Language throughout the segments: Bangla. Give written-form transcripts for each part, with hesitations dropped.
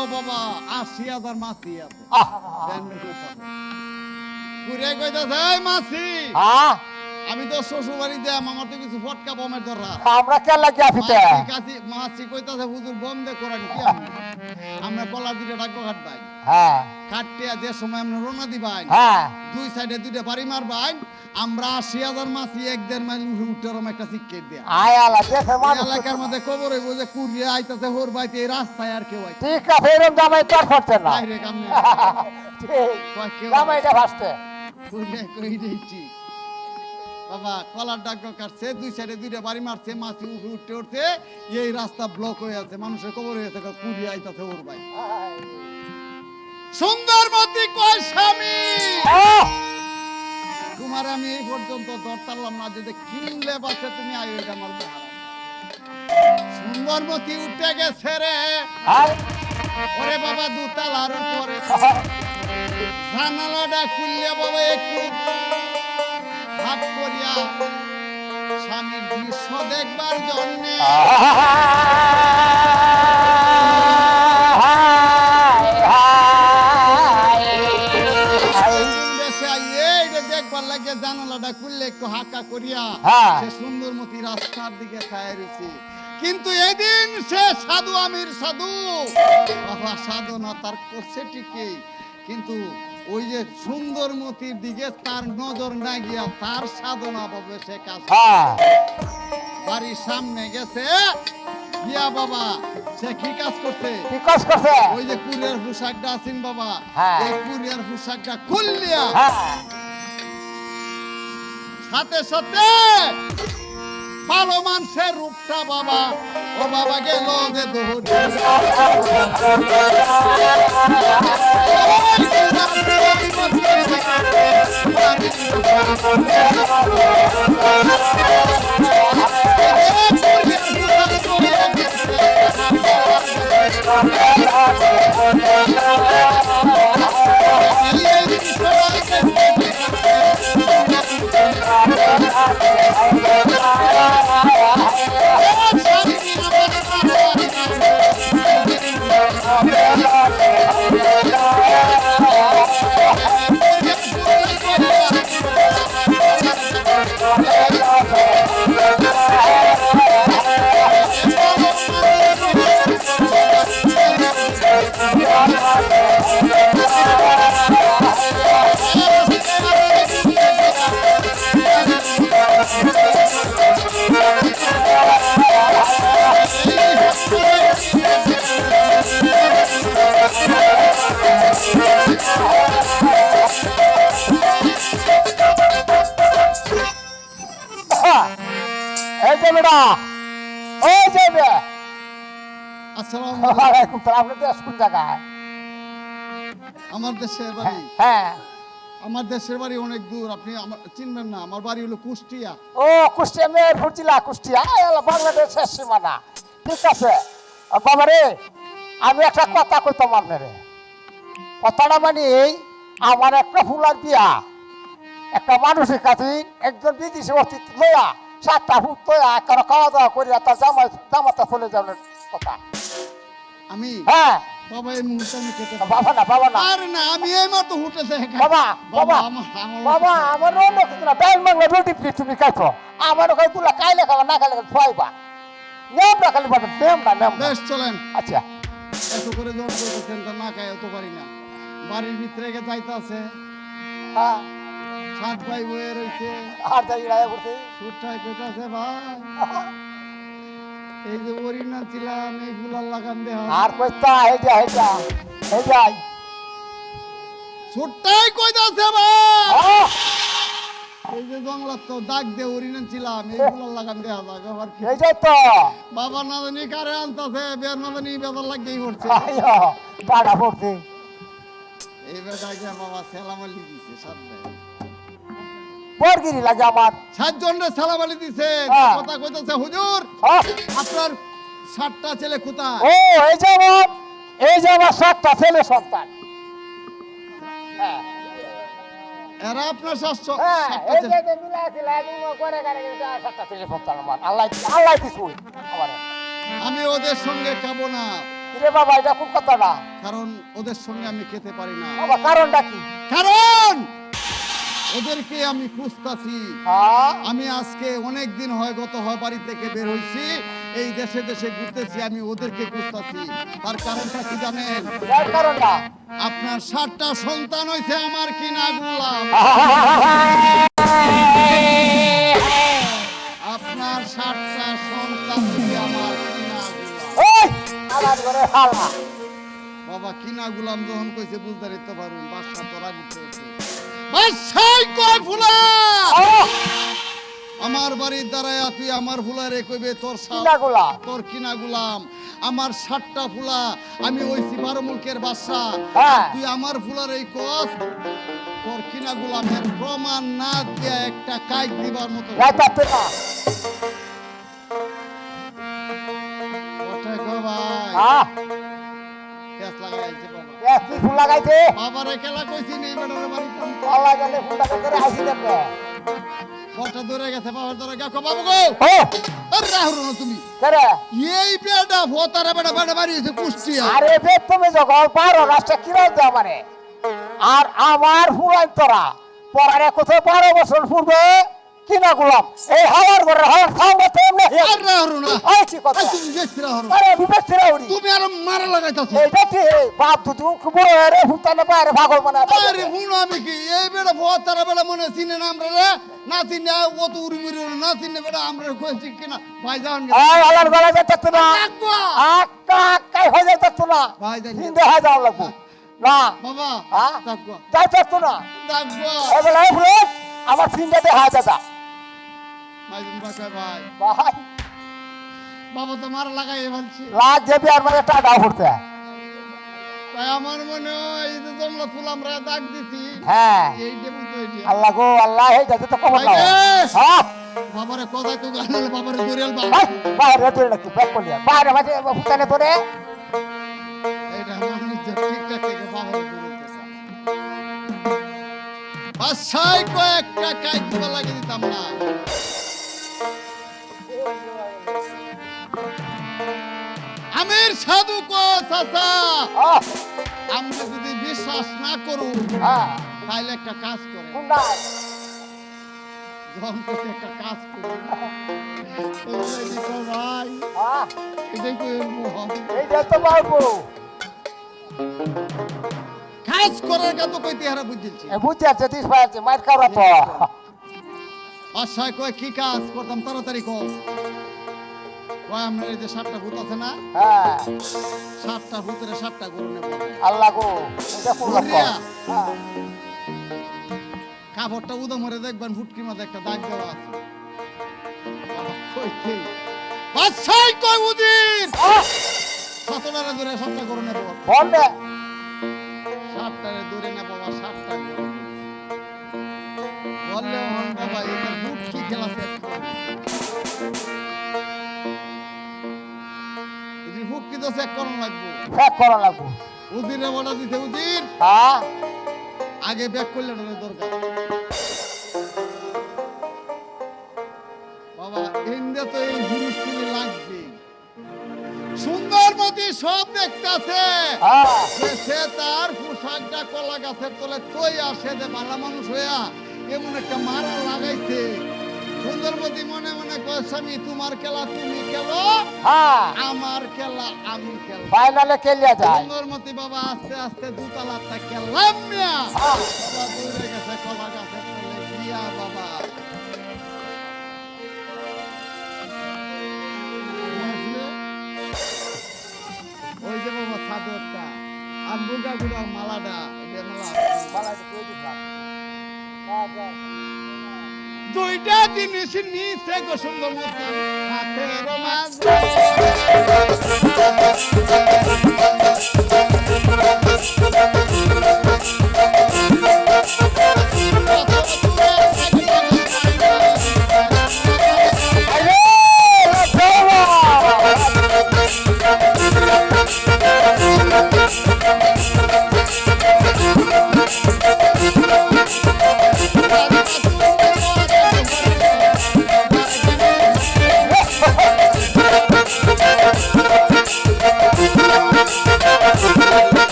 ও বাবা ৮০,০০০ মাছি আছে। ঘুরে কইতাছে এই মাছি, আমি তো শ্বশুর বাড়িতে আমার তো কিছু ফটকা বমের দরকার। আমরা কে লাগি আছিতে মাছি কইতাছে হুজুর বম দে করেন কি আমরা কলার দুইটা ডাকবো কাটবাই। হ্যাঁ কাটতে যে সময় আমরা রওনা দিবাই, হ্যাঁ দুই সাইডে দুইটা বাড়ি মারবাই, আমরা ৮০,০০০ মাছি ১-১.৫ মাইল উঠে একটা সিক্কেট দেয়া আয়ালা দেখে মানুষ এলাকার মধ্যে খবর হইব যে কুড়িয়ে আইতাছে হোর বাইতে এই রাস্তায় আর কেউ আইতে ঠিক আছে এরকম জামাই তোর করতে না বাইরে কামনে ঠিক জামাইটা ভাসতে কুড়িয়ে কই দিয়েছি বাবা। কলার ডাক কাটছে, দুই সাইডে দুইটা বাড়ি মারছে, মাছি উঠতে উঠতে এই রাস্তা ব্লক হয়ে আছে, মানুষের খবর হয়েছে কুড়িয়ে আইতাছে হোর বাই। সুন্দরমতি কয় স্বামী তোমার আমি এই পর্যন্ত ধরতারলাম না, যদি কিনলে বাসে তুমি আয়ো এটা আমার হারাম। সুন্দরমতি উঠে গেছে রে ওরে বাবা, দুতলার উপরে জানালাটা খুললে বাবা একটু ভাব করিয়া স্বামীর দৃশ্য দেখবার জন্য দেখবার লাগে জানালাটা খুললে একটু হাঁকা করিয়া সে সুন্দরমতি রাস্তার দিকে ছায়া রয়েছে। কিন্তু এদিন সে সাধু আমির সাধু বাবা সাধনা তার করছে ঠিকই, কিন্তু ওই যে সুন্দরমতির দিকে তার নজর না গিয়া তার সাধনা ভাবে সে কাজ বাড়ির সামনে গেছে গিয়া বাবা সে কি কাজ করছে ওই যে কুরিয়ার পোশাকটা আছেন বাবা, এই কুরিয়ার পোশাকটা খুললিয়া সাথে সাথে ভালো মানুষের রূপটা বাবা ও বাবা গেল যে আমার দেশের বাড়ি। আমার দেশের বাড়ি অনেক দূর, আপনি চিনবেন না, আমার বাড়ি হলো কুষ্টিয়া। ও কুষ্টিয়া, মেহেরপুর জেলা কুষ্টিয়া, বাংলাদেশের সীমানা। ঠিক আছে বাবা রে, আমি একটা কথা কইতাম আপনারে। কথাটা মানে এই, আমার একটা ফুলার বিয়া একটা মানুষের কাছে একজন বিদেশি অতীত লইয়া 7টা ফুট লইয়া একটা খাওয়া দাওয়া করিয়া তার জামাতা চলে যাওয়ার কথা। আমি বাবা এই মুহূর্তে আমি খেতে বাবা না বাবা না আরে না, আমি এই মতো হুটেছে বাবা বাবা বাবা আমার অন্য কিছু না, ডাল মাংলা রুটি প্লিজ তুমি খাইছো, আমার ওখানে তুলা কাইলে খাবা না খাইলে খাইবা, নেমরা খালি পাবে নেমরা নেম। বেশ চলেন। আচ্ছা এত করে জন করতেছেন তা না খাই তো পারি না, বাড়ির ভিতরে গে যাইতাছে সাত ভাই বয়ে রইছে আর যাই রায় করতে সুটটাই কইতাছে ভাই এই যে ওরিনা ছিলাম এই ফুলার লাগান দে আর কইতা হেজা হেজা হেজাই সুটটাই কইতাছে ভাই এই যে জঙ্গলা তো দাগ দে ওরিনা ছিলাম এই ফুলার লাগান দে আবার কি হেজাই তো বাবা না জানি কারে আনতাছে বের না জানি বেজার লাগেই পড়ছে আইয়ো পাড়া পড়ছে এই বেটাকে বাবা সালাম আলি দিছে সাথে বরগিরি লাগে আমার 7 জনরে সালাম আলি দিছে, কথা কইতাছে হুজুর আপনার 7টা ছেলে কোথায়? ও এই যে আমার 7টা ছেলে সন্তান। এরা আপনার 7টা এই যে মিলাইছিল আমি করে করে 7টা ছেলে সন্তান আমার। আল্লাহ দিছুই আমারে। আমি ওদের সঙ্গে খাবো না, রে বাবা এটা কোন কথাটা? কারণ ওদের সঙ্গে আমি খেতে পারি না। বাবা কারণটা কি? কারণ ওদেরকে আমি খুঁজতাছি। হ্যাঁ আমি আজকে অনেক দিন গত বাড়ি থেকে বের হইছি, এই দেশে দেশে ঘুরতেছি, আমি ওদেরকে খুঁজতাছি। তার কারণটা কি জানেন? এর কারণটা আপনার 7টা সন্তান হইছে আমার কিনা গোলাম। আপনার 7টা সন্তান হইছে আমার কিনা গোলাম। ওই আমার ঘরে হালা বাবা কিনা গোলাম যখন কইছে বুঝতে দিতে পারুন, বাদশা তো রাগ উঠছে। বাদশাই কয় ফুলা, আমার বাড়ির দাঁড়ায় তুই আমার ফুলারে কইবে তোর কিনা গোলা তোর কিনা গোলাম। আমার 7টা ফুলা, আমি হইছি 12 মুলকের বাদশা, হ্যাঁ তুই আমার ফুলার এই কস তোর কিনা গোলামের প্রমাণ না দিয়া একটা কাইক দিবার মতো রাইতাতে না ওঠে গো ভাই। হ্যাঁ কেস লাগাইছে বাবা। এ কি ফুল লাগাইছে? বাবারে কেলা কইছি নেই বেটারে বাড়িতে। আল্লাহ জানে ফুল লাগাইছে রে আইছি দেখবে বটা দূরে গেছে, বাবার ধরে গেছো বাবু গো। ও আরে রাহুল না তুমি, করে এই বেটা ভোতারে বেটা বেটা বাড়ি হইছে কুষ্টিয়া। আরে বে তুমি যখন পারো রাস্তা কিরাই দে আমারে, আর আমার ফুলাই তোরা পরারে কোথায় 12 বছর পূর্বে কিনা গোলাম এই হাওয়ার ঘরে হাওয়ার সামনে এমনি আর রাহুল না, আই কি কথা? তুমি দেখছিরা হরো, আরে বিবেক ছিড়াউড়ি তুমি আর মারা লাগাইতাছো। এইটা কি বাপ দুটো বড় রে ফুটানে পারে পাগল বানায় আরে হুনো আমি কি এই বেটা ভোতারে বেটা মনে চিনে না আমরা রে, না চিনে ও তো উড়িমিরি না চিনে বেটা আমরা কইছি কিনা ভাই জান আয় আলার গলা যেতে না আকবা আক্কা আক্কাই হয়ে যেতে না ভাই জান হিন্দে হয়ে যাও লাগবো না বাবা হ্যাঁ তাকবা যাইতে না তাকবা এবার এই ফুলে আমার ফিঙ্গাতে হয়ে যেতা ভাই জান বাঁচা ভাই। ভাই বাবা তো মারা লাগাই বলছি। লাগ যাবি আর মানে টাকা ফুটতে তাই আমার মনে হয় এই যে জমলা ফুল আমরা দাগ দিছি, হ্যাঁ এই দেবো তো এই যে। আল্লাহ গো আল্লাহ এই যাতে তো খবর নাও ভাই রে! হ্যাঁ বাবারে কোথায় তো গানাল বাবারে দরিয়াল বাবা। ভাই বাইরে তুই নাকি ব্যাক করলিয়া বাইরে মাঝে ফুটানে তোরে এইটা আমার নিজের ঠিকঠাক থেকে বাবারে দরিয়ালতেছে। বাসায় কয়েকটা কাজ দিবা লাগিয়ে দিতাম না। আমির সাধু কো চাচা, আমি যদি বিশ্বাস না করু হ্যাঁ তাইলে একটা কাজ করে, কোনটা যখন কইছে একটা কাজ করে এই দেখো ভাই, হ্যাঁ এটাই কই মোহন এই যে তো বাবু কাজ করার কথা কইতে হারা বুঝিলছি। বুঝতে আছে দিস পাইছে মাইর খাওয়া তো বাসায় কয় কি কাজ করতাম তাড়াতাড়ি কর। কয় আমরা এই যে 7টা ভূত আছে না, হ্যাঁ 7টা ভূতের 7টা গরু নেব। আল্লাহ গো এটা কোন লোক বলিয়া, হ্যাঁ কাপড়টা উদা মরে দেখবেন ফুটকির মধ্যে একটা দাগ দেওয়া আছে। বাবা কইতে বাসায় কয় উদিন 7টারে ধরে 7টা গরু নেব, বল রে 7টারে ধরে নেব বাবা 7টা গরু। বললে হন বাবা এটা ফুটকি খেলা শেষ করবে। এটি ফুটকি তো চেক করানো লাগবে। ফেক করা লাগবো উদিরে বলা দিতে উদির হ্যাঁ আগে ব্যাক করলে দরকার। বাবা ইন্দে তো এই জিনিসগুলি লাগবে। সুন্দরমতি সব দেখতেছে হ্যাঁ সে তার পোশাকটা কলা গাছের তলে তৈ আসে যে ভালো মানুষ হইয়া এমন একটা মারা লাগাইছে। সুন্দরমতি মনে মনে কয় স্বামী তোমার খেলা তুমি খেলো, হ্যাঁ আমার খেলা আমি খেলো। ফাইনালে খেলিয়া যায় সুন্দরমতি বাবা আস্তে আস্তে দুতলাটা খেললাম মিয়া। হ্যাঁ বাবা দৌড়ে গেছে কলা গাছের তলে গিয়া বাবা ওই যে বাবা চাদরটা আর বুগা গুড়ার মালাটা এটা মালা দুইটা জিনিস নিচে গো সুন্দরমতি হাতের মাঝে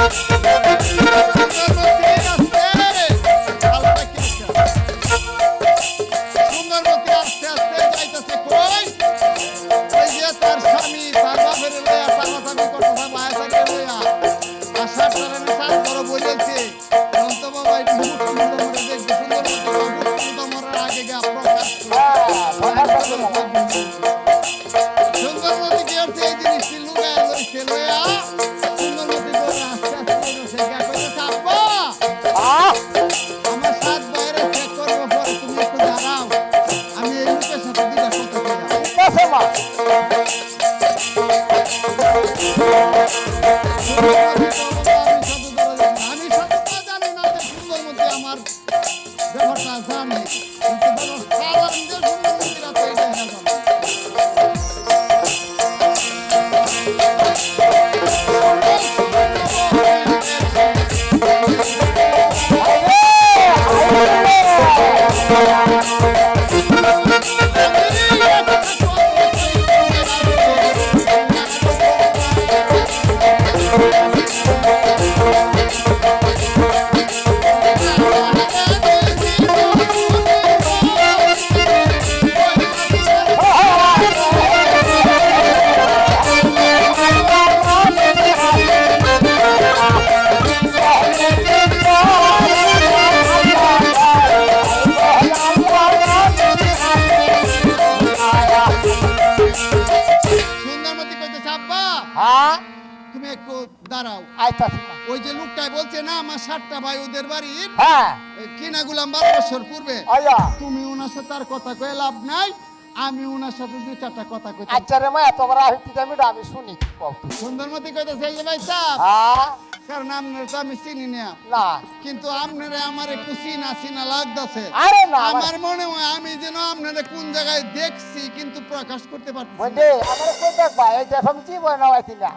সুন্দরবতী আস্তে আল্লাহ কি সুন্দরবতী আস্তে আস্তে যাইতেছে কই ওই যে তার স্বামী তার বাপের লইয়া সালাসামি করতেছে মায়াটাকে লইয়া আসার কারণে সাত বড় বলেছে অন্ত বাবা একটু সুন্দরবতী দেখবে সুন্দরবতী বাবু মরার আগে গিয়ে প্রকাশ সুন্দরবতী কি হচ্ছে এই জিনিসটি লুকায় লইছে লইয়া সুন্দরবতী বলে আস্তে আস্তে সে গা কইতেছে আব্বা আমার সাত বাইরে চেক করবো পরে তুমি একটু দাঁড়াও আমি এই লোকের সাথে দুইটা কথা বললাম ঠিক আছে মা আমি সত্যি জানি না যে সুন্দরবতী আমার ব্যাপারটা জানে কিন্তু বলো সালাম যে সুন্দরবতী রাতে এটা হয়ে যাবে সুন্দরবতী কইতেছে আব্বা হ্যাঁ তুমি একটু দাঁড়াও আইতাছি মা ওই যে লোকটাই বলছে না আমার 7টা ভাই ওদের বাড়ির হ্যাঁ কিনা গুলাম 12 বছর পূর্বে আয়া তুমি ওনার সাথে আর কথা কয়ে লাভ নাই আমি ওনার সাথে দুই চারটা কথা কইতে আচ্ছা রে মা এত বড় আহিতি আমি শুনি কি কও তুই সুন্দরমতি কইতেছে এই যে ভাই সাহেব হ্যাঁ কারণ আপনার তো আমি চিনি না না কিন্তু আপনারে আমার একটু চিনা চিনা লাগতেছে আরে না আমার মনে হয় আমি যেন আপনারে কোন জায়গায় দেখছি কিন্তু প্রকাশ করতে পারতেছি না। বন্ধে আমার কই দেখবা এই দেখো আমি জীবন নাওয়াইছি না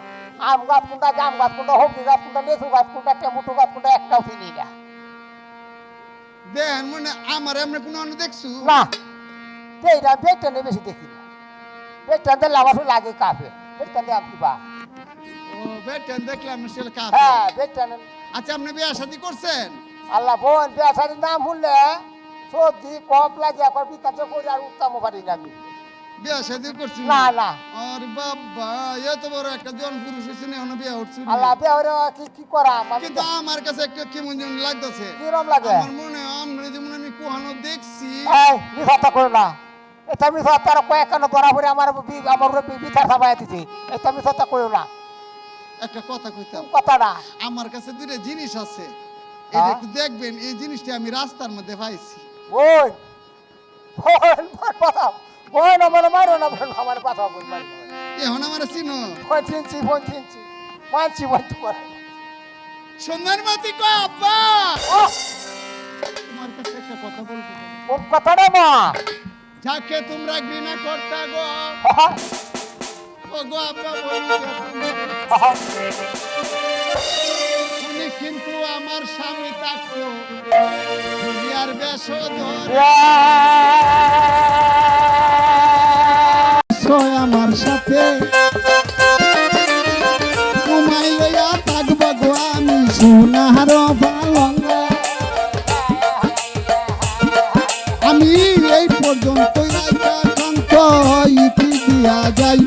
আম গাছ কোনটা জাম গাছ কোনটা হকি গাছ কোনটা লেচু গাছ কোনটা টেমুটু গাছ কোনটা একটাও চিনি না দেখেন মনে আমার এমনি কোনো অন্য দেখছু না এইটা বেটটা বেশি দেখি না বেটটা দিলে আমার লাগে কাপে বেটটা দিয়ে আপনি বা ও বেটেন দেখলাম সেটা কার হ্যাঁ বেটটা আচ্ছা আপনি বিয়ে শাদী করছেন আল্লাহ বোন বেসারির নাম শুনলে সর্দি কপ লাগে একবার বিকাশে করে আর উত্তম পারি না আমি বিয়ে শাদী করছেন না না আর বাবা এত বড় একটা জন পুরুষ হয়েছে না এখনো বিয়ে উঠছে আল্লাহ বেহরে কি করা কিন্তু আমার কাছে একটা কেমন যেন লাগতেছে কিরম লাগে আমার মনে হয় আমরা যেমন আমি কোহানো দেখছি এই মিথ্যা করো না এটা মিথ্যা তার কয়েকখানো বরাবরে আমার বিথার খাবাই দিছি এটা মিথ্যা করো না একটা কথা কইতাম কথাটা আমার কাছে দুইটা জিনিস আছে হ্যাঁ? এটা একটু দেখবেন এই জিনিসটা আমি রাস্তার মধ্যে পাইছি বোন বোন কথা বোন আমার মারো না বোন আমার কথা বোন মারো এখন আমার চিনো ফোন চিনছি মানছি বোন তোমার সুন্দরমতি কো আব্বা তোমার কাছে একটা কথা বলবো কোন কথাটা মা যাকে তোমরা ঘৃণা করতা গো ও গো আব্বা বলি উনি কিন্তু আমার স্বামী থাকতো দুনিয়ার বেশধর আমার সাথে তোমায় লইয়া থাকব গো আমি সোনার পালঙ্গা আমি এই পর্যন্ত ইতি দিয়া যাই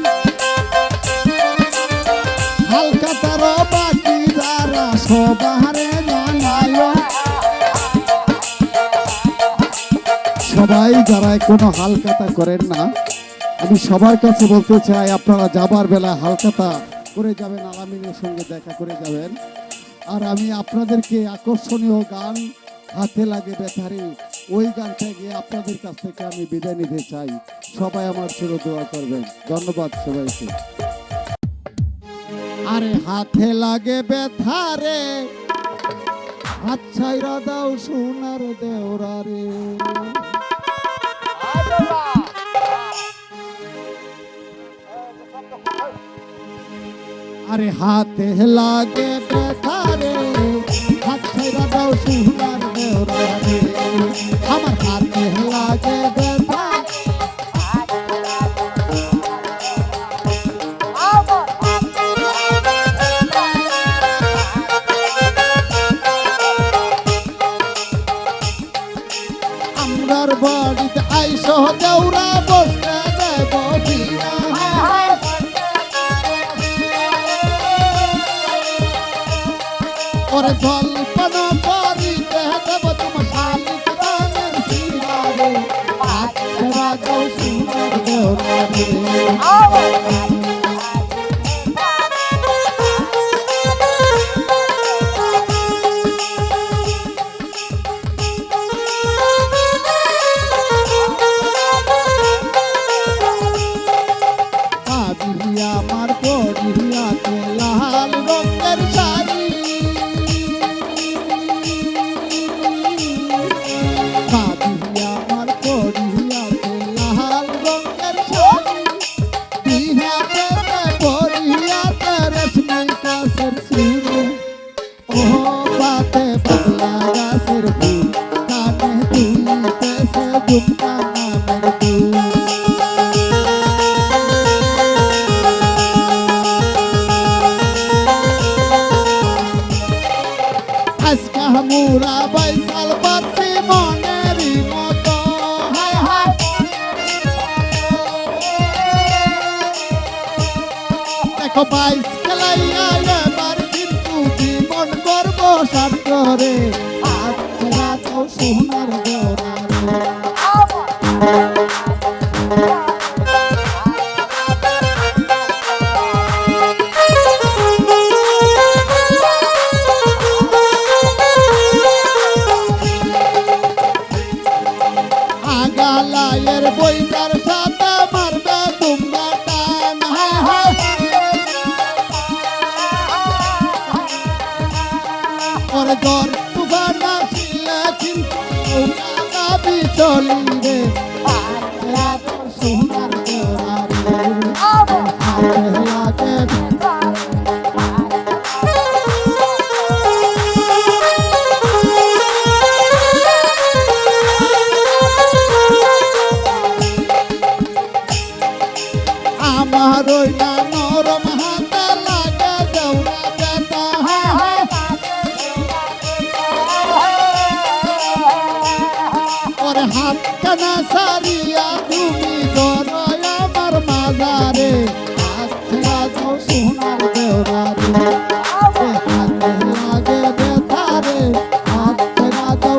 হালকা তার বাকি যারা সবারে জানায় সবাই যারা কোনো হালকাতা করেন না আমি সবার কাছে বলতে চাই আপনারা যাবার বেলা হালকাতা করে যাবেন আলামিনের সঙ্গে দেখা করে যাবেন আর আমি আপনাদেরকে আকর্ষণীয় গান হাতে লাগে বেথারি ওই গানটা গিয়ে আপনাদের কাছ থেকে আমি বিদায় নিতে চাই সবাই আমার জন্য দোয়া করবেন ধন্যবাদ সবাইকে আরে হাতে লাগে বেথারে হাত ছাইরা দাও সোনার দেওরা রে আরে হাতে লাগে বেথারে হাত ছাইরা দাও সোনার দেওরা রে আমার হাতে লাগে বেথা আইসো দেউরা বসতে দেব ফিরা ওরে জল্পনা করিতে দেব তোমার শালিক রানের শিরারে আচ্ছা যাও সুন্দর দেউরা আমার পরিয়াতে লাল রঙের শাড়ি আমার পরিয়াতে লাল রঙের শাড়ি বিহাতে পরিয়াতে রেশমি কাছের শুরু ও পাতে পাতলা গাছের ফুল কানে তুলতেছে ঝুমকা নামের ফুল আজকা মুরা বাইসাল পাচ্ছি মনেরই মতো হায় হায় দেখো বাইস খেলাইয়া এবার কিন্তু জীবন করব সার্থরে আজকা তো সোনার গোড়ারে গালায়ের বইটার সাথে মারবে তোমরা টান ওরে জ্বর তুফান আসিলে কিন্তু গাবি চলি রে সোনার লাগে আমার ওই না নরম হাতে লাগে দেউরা বেটা ওরে হাত কানা সারিয়া তুমি ধরো আমার মাজারে আচ্ছা তো সোনার দেউরা রে হাতে লাগে বেটা রে আচ্ছা তো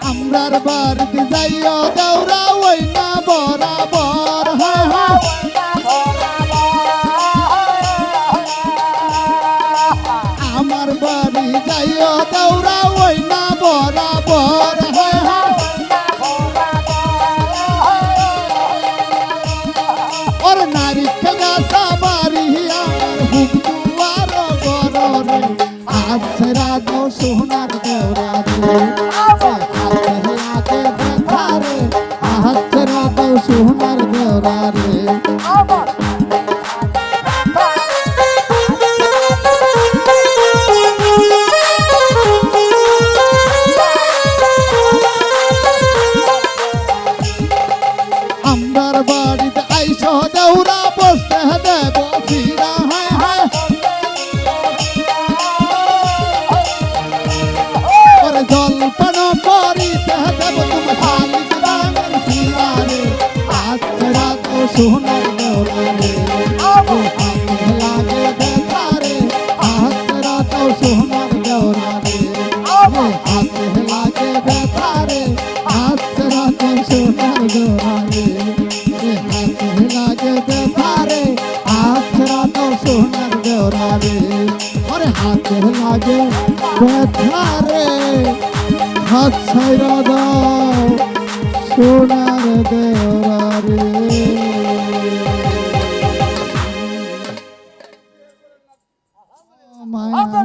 আমরার বাড়িতে যাইও দেউরা ওই না বরাবর হায় হায় আমার বাড়ি যাইও দেউরা ওই না বরাবর হায় হায় ওর নারিকেল গাছা বাড়ি আমার হুক দুয়ার গররে আচ্ছা রাজো সোনার দেউরা রে সোনার দেওরা রে আমরার বাড়িতে আইসো দেউরা বসতে দেব ফিরা হায় হায় ওরে জল্পন করিতে দেব তোমার শালিক রানের শিরারে আচ্ছা তো সোনার দেওরা রে হাতে লাগে ব্যথা রে আচ্ছা তো সোনার দেওরা রে হাতে লাগে ব্যথা রে আচ্ছা তো সোনার দেওরা রে হাতে লাগে ব্যথা রে আচ্ছা তো সোনার দেওরা রে ওরে হাতে লাগে ব্যথা রে হাত ছাইরা দাও সোনার দেওরা রে মায়া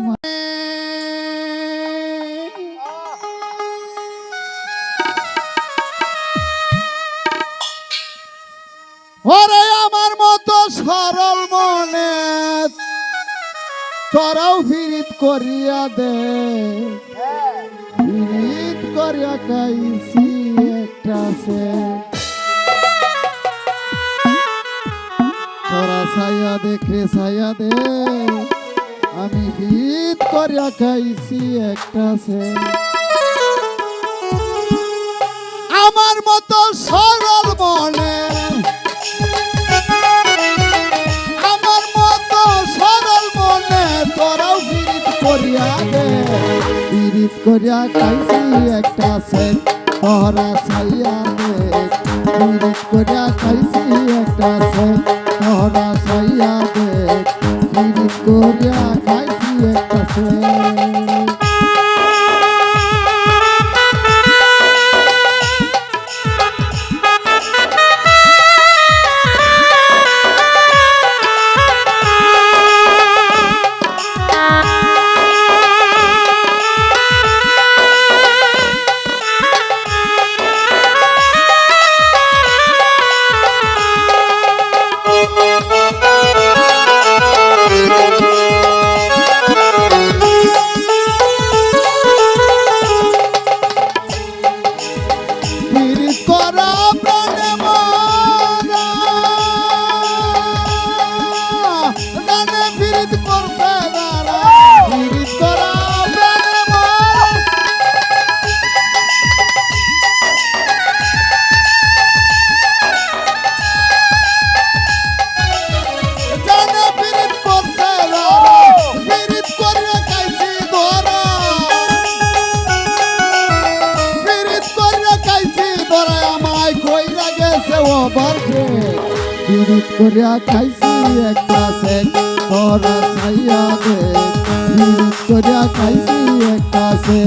ওরে আমার মতো সরল মনে তোরাও ফিরিত করিয়া দে ফিরিত করিয়া খাইছি একটা সে ছায়া দেখে ছায়া দে আমি ভিত করিয়া খাইছি একটা সে আমার মতো সরল মনে আমার মতো সরল মনে তোরাও পীড়িত করিয়া দে পীড়িত করিয়া খাইছি একটা সে তোরা ছাইয়া দে পীড়িত করিয়া খাইছি একটা সে তোরা ছাইয়া দে পীড়িত করিয়া খাইছি একটা সে পীড়িত করিয়া খাইছি একটা সে তোরা ছাইয়া দে পীড়িত করিয়া খাইছি একটা সে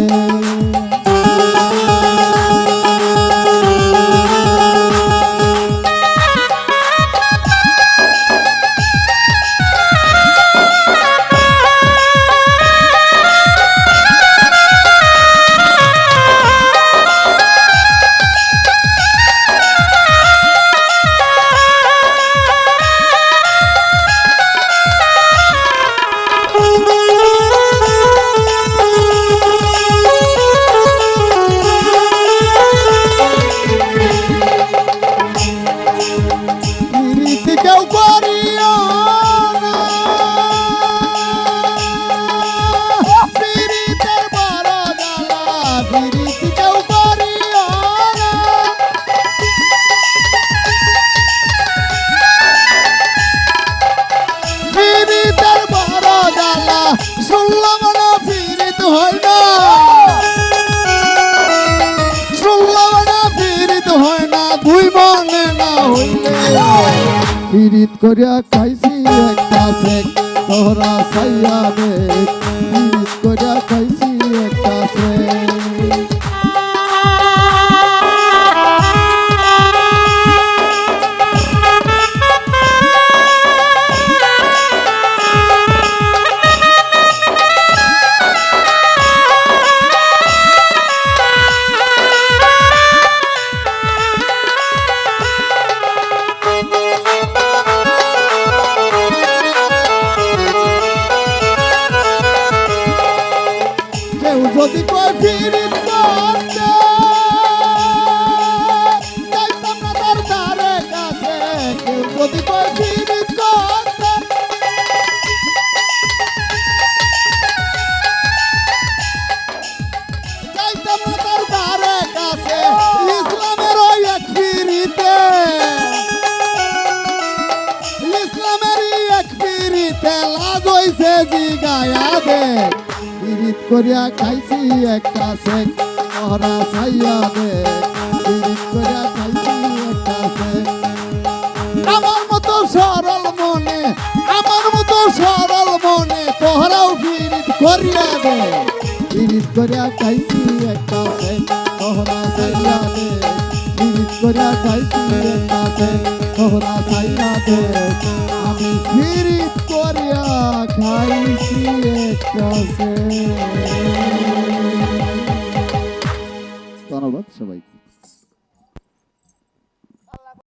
পীড়িত করিয়া খাইছি একটা সে তোরা ছাইয়া দে পীড়িত করিয়া খাইছি একটা সে যদি কই পীড়িত করতে যাইতাম না তার ধারে কাছে কেউ যদি কই পীড়িত করতে যাইতাম না তার ধারে কাছে ইসলামের ওই এক পীড়িতে ইসলামের এক পীড়িতে লাজ হইছে জিগায়া দে পীড়িত করিয়া খাইছি একটা সে তোরা ছাইয়া দে পীড়িত করিয়া খাইছি একটা সে আমার মতো সরল মনে আমার মতো সরল মনে তোরাও পীড়িত করিয়া দে পীড়িত করিয়া খাইছি একটা সে তোরা ছাইয়া দে পীড়িত করিয়া খাইছি একটা সে তোরা ছাইয়া দে আমি পীড়িত করিয়া খাইছি একটা সে ধন্যবাদ সবাইকে।